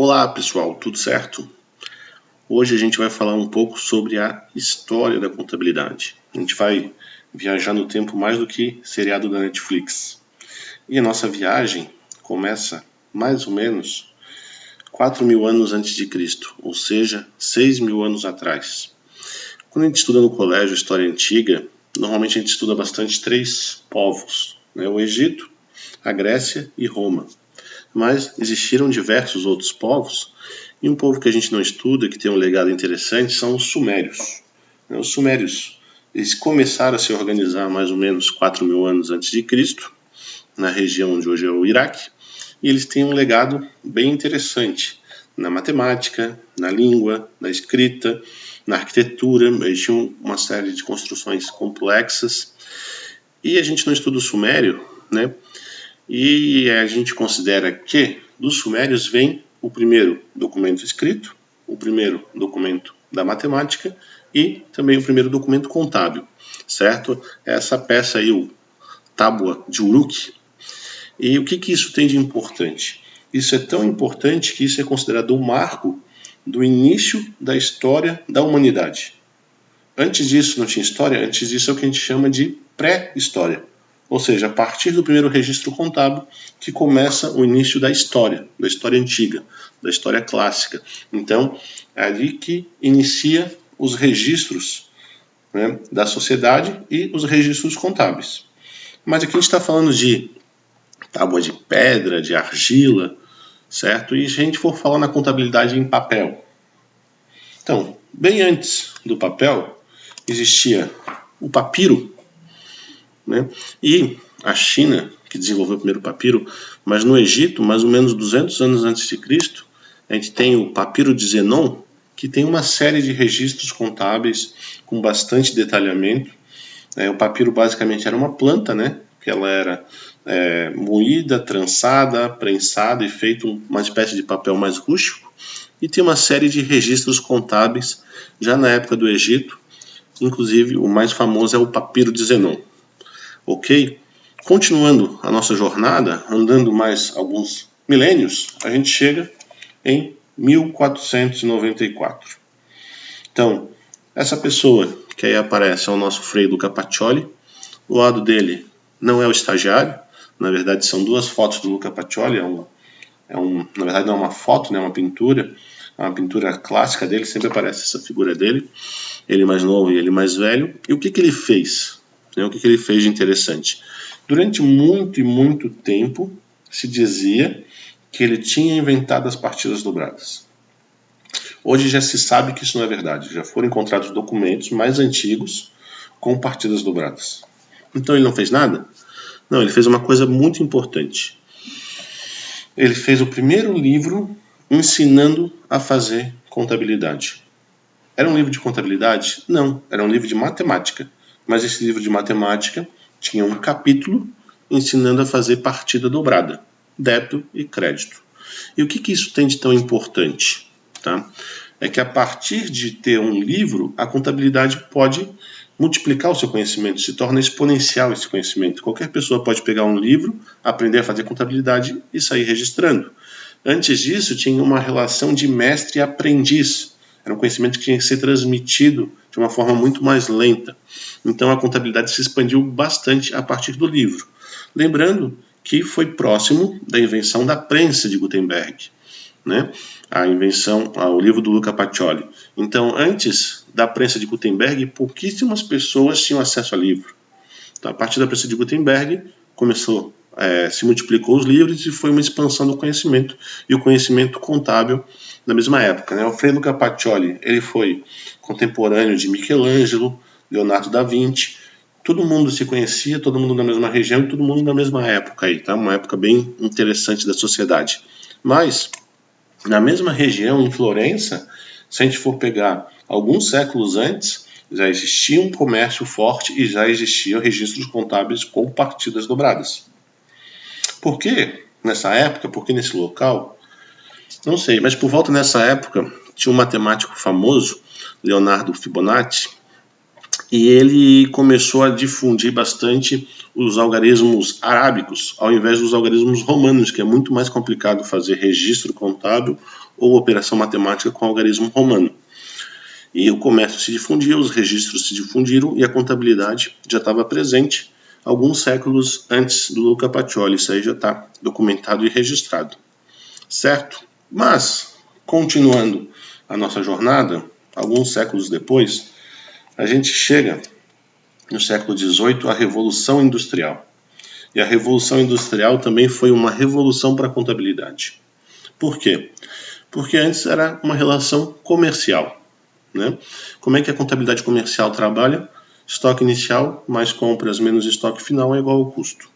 Olá pessoal, tudo certo? Hoje a gente vai falar um pouco sobre a história da contabilidade. A gente vai viajar no tempo mais do que seriado da Netflix. E a nossa viagem começa mais ou menos 4.000 anos antes de Cristo, ou seja, 6.000 anos atrás. Quando a gente estuda no colégio História Antiga, normalmente a gente estuda bastante três povos, né? O Egito, a Grécia e Roma. Mas existiram diversos outros povos, e um povo que a gente não estuda, que tem um legado interessante, são os sumérios. Os sumérios, eles começaram a se organizar mais ou menos 4.000 anos antes de Cristo, na região onde hoje é o Iraque, e eles têm um legado bem interessante na matemática, na língua, na escrita, na arquitetura. Eles tinham uma série de construções complexas, e a gente não estuda o sumério, né? E a gente considera que dos sumérios vem o primeiro documento escrito, o primeiro documento da matemática e também o primeiro documento contábil, certo? Essa peça aí, o Tábua de Uruk. E o que isso tem de importante? Isso é tão importante que isso é considerado um marco do início da história da humanidade. Antes disso não tinha história, antes disso é o que a gente chama de pré-história. Ou seja, a partir do primeiro registro contábil que começa o início da história antiga, da história clássica. Então, é ali que inicia os registros, né, da sociedade e os registros contábeis. Mas aqui a gente está falando de tábua de pedra, de argila, certo? E se a gente for falar na contabilidade em papel. Então, bem antes do papel, existia o papiro, né? E a China, que desenvolveu o primeiro papiro, mas no Egito, mais ou menos 200 anos antes de Cristo, a gente tem o papiro de Zenon, que tem uma série de registros contábeis com bastante detalhamento. O papiro basicamente era uma planta, né? Que ela era moída, trançada, prensada e feito uma espécie de papel mais rústico. E tem uma série de registros contábeis já na época do Egito. Inclusive, o mais famoso é o papiro de Zenon. Ok? Continuando a nossa jornada, andando mais alguns milênios, a gente chega em 1494. Então, essa pessoa que aí aparece é o nosso Frei Luca Pacioli. Do lado dele não é o estagiário, na verdade são duas fotos do Luca Pacioli, na verdade não é uma foto, né, é uma pintura clássica dele, sempre aparece essa figura dele, ele mais novo e ele mais velho. E o que ele fez? O que ele fez de interessante? Durante muito e muito tempo se dizia que ele tinha inventado as partidas dobradas. Hoje já se sabe que isso não é verdade. Já foram encontrados documentos mais antigos com partidas dobradas. Então ele não fez nada? Não, ele fez uma coisa muito importante. Ele fez o primeiro livro ensinando a fazer contabilidade. Era um livro de contabilidade? Não, era um livro de matemática. Mas esse livro de matemática tinha um capítulo ensinando a fazer partida dobrada, débito e crédito. E o que isso tem de tão importante? Tá? É que a partir de ter um livro, a contabilidade pode multiplicar o seu conhecimento, se torna exponencial esse conhecimento. Qualquer pessoa pode pegar um livro, aprender a fazer contabilidade e sair registrando. Antes disso, tinha uma relação de mestre e aprendiz. Era um conhecimento que tinha que ser transmitido de uma forma muito mais lenta. Então a contabilidade se expandiu bastante a partir do livro. Lembrando que foi próximo da invenção da prensa de Gutenberg, né? O livro do Luca Pacioli. Então, antes da prensa de Gutenberg, pouquíssimas pessoas tinham acesso a livro. Então, a partir da prensa de Gutenberg, se multiplicou os livros e foi uma expansão do conhecimento, e o conhecimento contábil na mesma época, né? O Frei Luca Pacioli, ele foi contemporâneo de Michelangelo, Leonardo da Vinci. Todo mundo se conhecia, todo mundo na mesma região, todo mundo na mesma época aí, tá? Uma época bem interessante da sociedade. Mas na mesma região, em Florença, se a gente for pegar alguns séculos antes, já existia um comércio forte e já existiam registros contábeis com partidas dobradas. Por que nessa época? Por que nesse local? Não sei, mas por volta nessa época tinha um matemático famoso, Leonardo Fibonacci, e ele começou a difundir bastante os algarismos arábicos, ao invés dos algarismos romanos, que é muito mais complicado fazer registro contábil ou operação matemática com algarismo romano. E o comércio se difundiu, os registros se difundiram e a contabilidade já estava presente alguns séculos antes do Luca Pacioli. Isso aí já está documentado e registrado, certo? Mas, continuando a nossa jornada, alguns séculos depois, a gente chega no século XVIII à Revolução Industrial. E a Revolução Industrial também foi uma revolução para a contabilidade. Por quê? Porque antes era uma relação comercial, né? Como é que a contabilidade comercial trabalha? Estoque inicial mais compras menos estoque final é igual ao custo.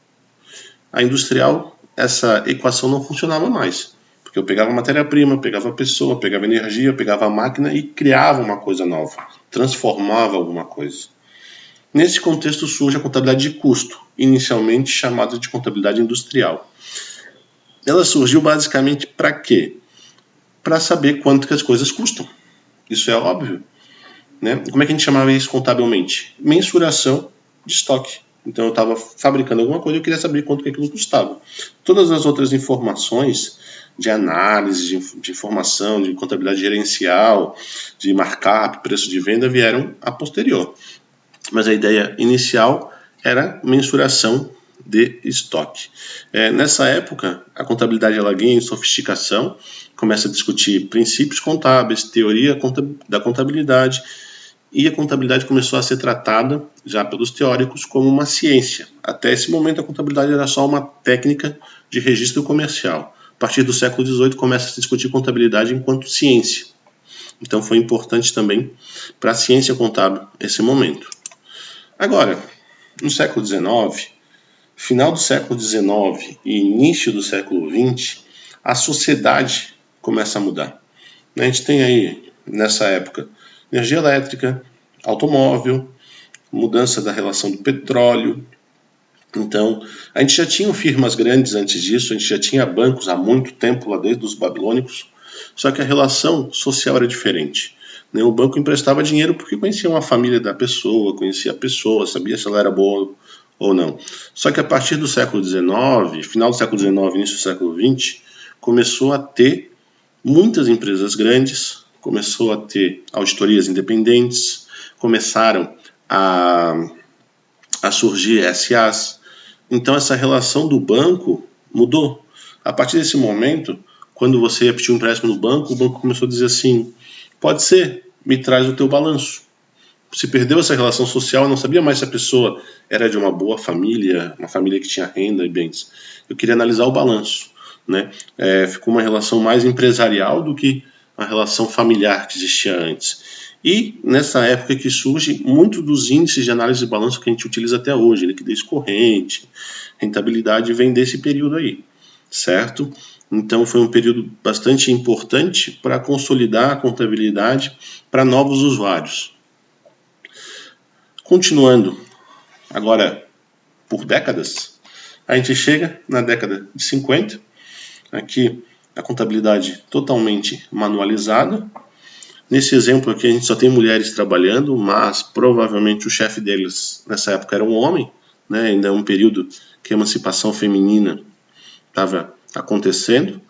A industrial, essa equação não funcionava mais, porque eu pegava matéria-prima, pegava a pessoa, pegava energia, pegava a máquina e criava uma coisa nova, transformava alguma coisa. Nesse contexto surge a contabilidade de custo, inicialmente chamada de contabilidade industrial. Ela surgiu basicamente para quê? Para saber quanto que as coisas custam. Isso é óbvio, né? Como é que a gente chamava isso contabilmente? Mensuração de estoque. Então eu estava fabricando alguma coisa e eu queria saber quanto que aquilo custava. Todas as outras informações de análise, de informação, de contabilidade gerencial, de markup, preço de venda vieram a posterior. Mas a ideia inicial era mensuração de estoque. Nessa época, a contabilidade ela ganha em sofisticação, começa a discutir princípios contábeis, teoria da contabilidade, e a contabilidade começou a ser tratada, já pelos teóricos, como uma ciência. Até esse momento, a contabilidade era só uma técnica de registro comercial. A partir do século XVIII, começa a se discutir contabilidade enquanto ciência. Então, foi importante também para a ciência contábil esse momento. Agora, no século XIX, final do século XIX e início do século XX, a sociedade começa a mudar. A gente tem aí, nessa época, energia elétrica, automóvel, mudança da relação do petróleo. Então, a gente já tinha firmas grandes antes disso, a gente já tinha bancos há muito tempo, lá desde os babilônicos, só que a relação social era diferente. O banco emprestava dinheiro porque conhecia uma família da pessoa, conhecia a pessoa, sabia se ela era boa ou não. Só que a partir do século XIX, final do século XIX, início do século XX, começou a ter muitas empresas grandes, começou a ter auditorias independentes, começaram a surgir SAs. Então essa relação do banco mudou. A partir desse momento, quando você ia pedir um empréstimo no banco, o banco começou a dizer assim, pode ser, me traz o teu balanço. Se perdeu essa relação social, eu não sabia mais se a pessoa era de uma boa família, uma família que tinha renda e bens. Eu queria analisar o balanço, né? Ficou uma relação mais empresarial do que a relação familiar que existia antes. E nessa época que surge muito dos índices de análise de balanço que a gente utiliza até hoje, liquidez corrente, rentabilidade, vem desse período aí, certo? Então foi um período bastante importante para consolidar a contabilidade para novos usuários. Continuando agora por décadas, a gente chega na década de 50, aqui a contabilidade totalmente manualizada. Nesse exemplo aqui a gente só tem mulheres trabalhando, mas provavelmente o chefe deles nessa época era um homem, né? Ainda é um período que a emancipação feminina estava acontecendo.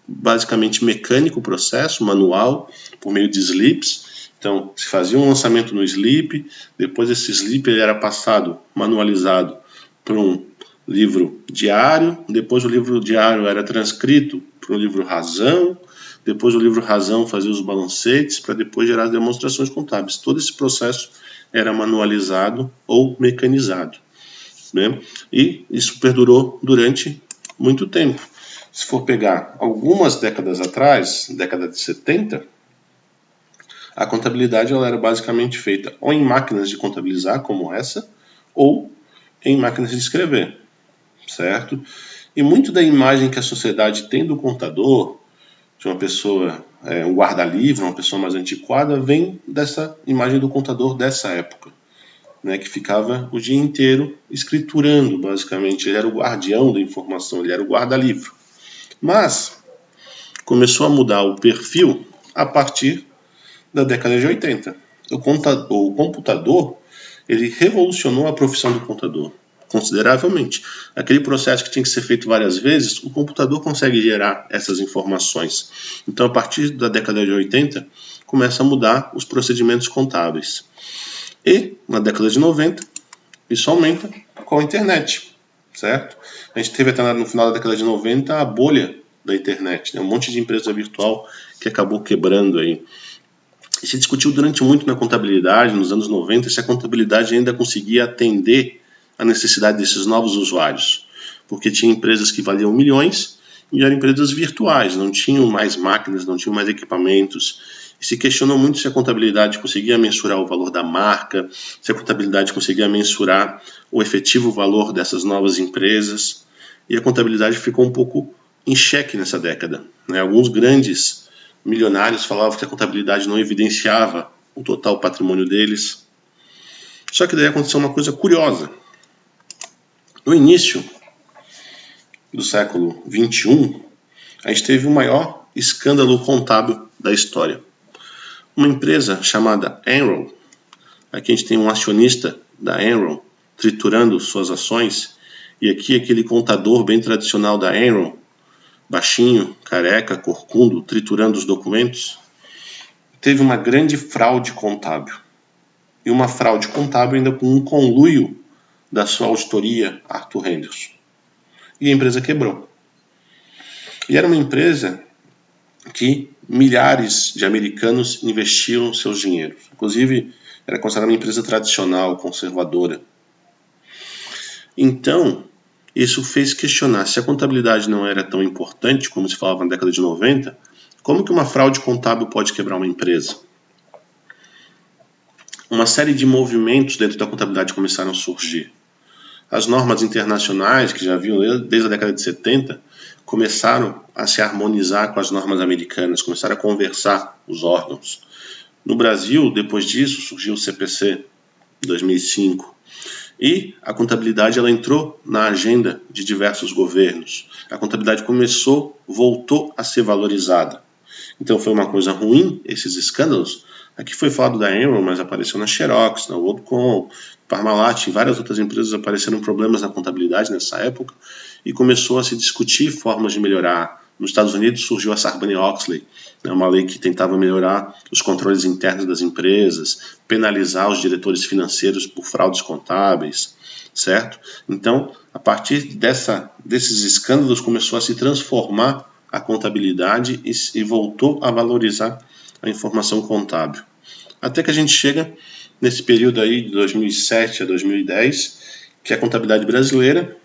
Basicamente mecânico o processo, manual, por meio de slips. Então, se fazia um lançamento no slip, depois esse slip ele era passado, manualizado, para um livro diário, depois o livro diário era transcrito para um livro razão, depois o livro razão fazia os balancetes, para depois gerar as demonstrações contábeis. Todo esse processo era manualizado ou mecanizado, né? E isso perdurou durante muito tempo. Se for pegar algumas décadas atrás, década de 70, a contabilidade ela era basicamente feita ou em máquinas de contabilizar, como essa, ou em máquinas de escrever, certo? E muito da imagem que a sociedade tem do contador, de uma pessoa, um guarda-livro, uma pessoa mais antiquada, vem dessa imagem do contador dessa época, né, que ficava o dia inteiro escriturando, basicamente. Ele era o guardião da informação, ele era o guarda-livro. Mas começou a mudar o perfil a partir da década de 80. O computador, ele revolucionou a profissão do contador consideravelmente. Aquele processo que tinha que ser feito várias vezes, o computador consegue gerar essas informações. Então, a partir da década de 80, começa a mudar os procedimentos contábeis. E, na década de 90, isso aumenta com a internet, certo? A gente teve até no final da década de 90 a bolha da internet, né? Um monte de empresa virtual que acabou quebrando aí. E se discutiu durante muito na contabilidade, nos anos 90, se a contabilidade ainda conseguia atender a necessidade desses novos usuários, porque tinha empresas que valiam milhões e eram empresas virtuais, não tinham mais máquinas, não tinham mais equipamentos. E se questionou muito se a contabilidade conseguia mensurar o valor da marca, se a contabilidade conseguia mensurar o efetivo valor dessas novas empresas. E a contabilidade ficou um pouco em xeque nessa década, né? Alguns grandes milionários falavam que a contabilidade não evidenciava o total patrimônio deles. Só que daí aconteceu uma coisa curiosa. No início do século XXI, a gente teve o maior escândalo contábil da história. Uma empresa chamada Enron, aqui a gente tem um acionista da Enron triturando suas ações, e aqui aquele contador bem tradicional da Enron, baixinho, careca, corcundo, triturando os documentos, teve uma grande fraude contábil. E uma fraude contábil ainda com um conluio da sua auditoria, Arthur Henderson. E a empresa quebrou. E era uma empresa que milhares de americanos investiam seus dinheiros. Inclusive, era considerada uma empresa tradicional, conservadora. Então, isso fez questionar se a contabilidade não era tão importante como se falava na década de 90, como que uma fraude contábil pode quebrar uma empresa? Uma série de movimentos dentro da contabilidade começaram a surgir. As normas internacionais, que já haviam desde a década de 70, começaram a se harmonizar com as normas americanas, começaram a conversar os órgãos. No Brasil, depois disso, surgiu o CPC, em 2005. E a contabilidade ela entrou na agenda de diversos governos. A contabilidade voltou a ser valorizada. Então foi uma coisa ruim, esses escândalos. Aqui foi falado da Enron, mas apareceu na Xerox, na WorldCom, Parmalat e várias outras empresas apareceram problemas na contabilidade nessa época e começou a se discutir formas de melhorar. Nos Estados Unidos surgiu a Sarbanes-Oxley, uma lei que tentava melhorar os controles internos das empresas, penalizar os diretores financeiros por fraudes contábeis, certo? Então, a partir desses escândalos começou a se transformar a contabilidade e voltou a valorizar a informação contábil. Até que a gente chega nesse período aí de 2007 a 2010, que a contabilidade brasileira,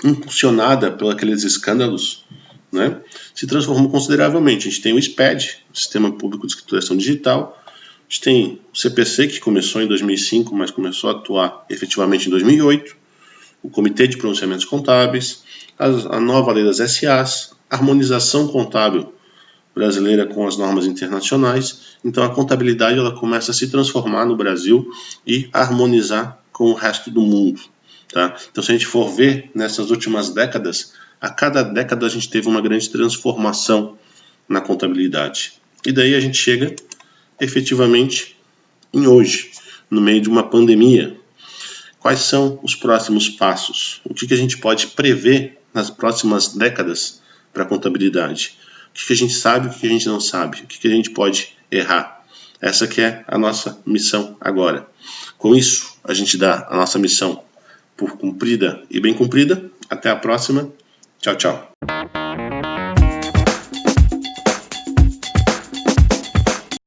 impulsionada por aqueles escândalos, né, se transformou consideravelmente. A gente tem o SPED, o Sistema Público de Escrituração Digital, a gente tem o CPC, que começou em 2005, mas começou a atuar efetivamente em 2008, o Comitê de Pronunciamentos Contábeis, a nova lei das SAs, harmonização contábil brasileira com as normas internacionais. Então a contabilidade ela começa a se transformar no Brasil e harmonizar com o resto do mundo. Tá? Então se a gente for ver nessas últimas décadas, a cada década a gente teve uma grande transformação na contabilidade. E daí a gente chega efetivamente em hoje, no meio de uma pandemia. Quais são os próximos passos? O que a gente pode prever nas próximas décadas para a contabilidade? O que a gente sabe, o que a gente não sabe? O que a gente pode errar? Essa que é a nossa missão agora. Com isso, a gente dá a nossa missão por cumprida e bem cumprida. Até a próxima. Tchau, tchau.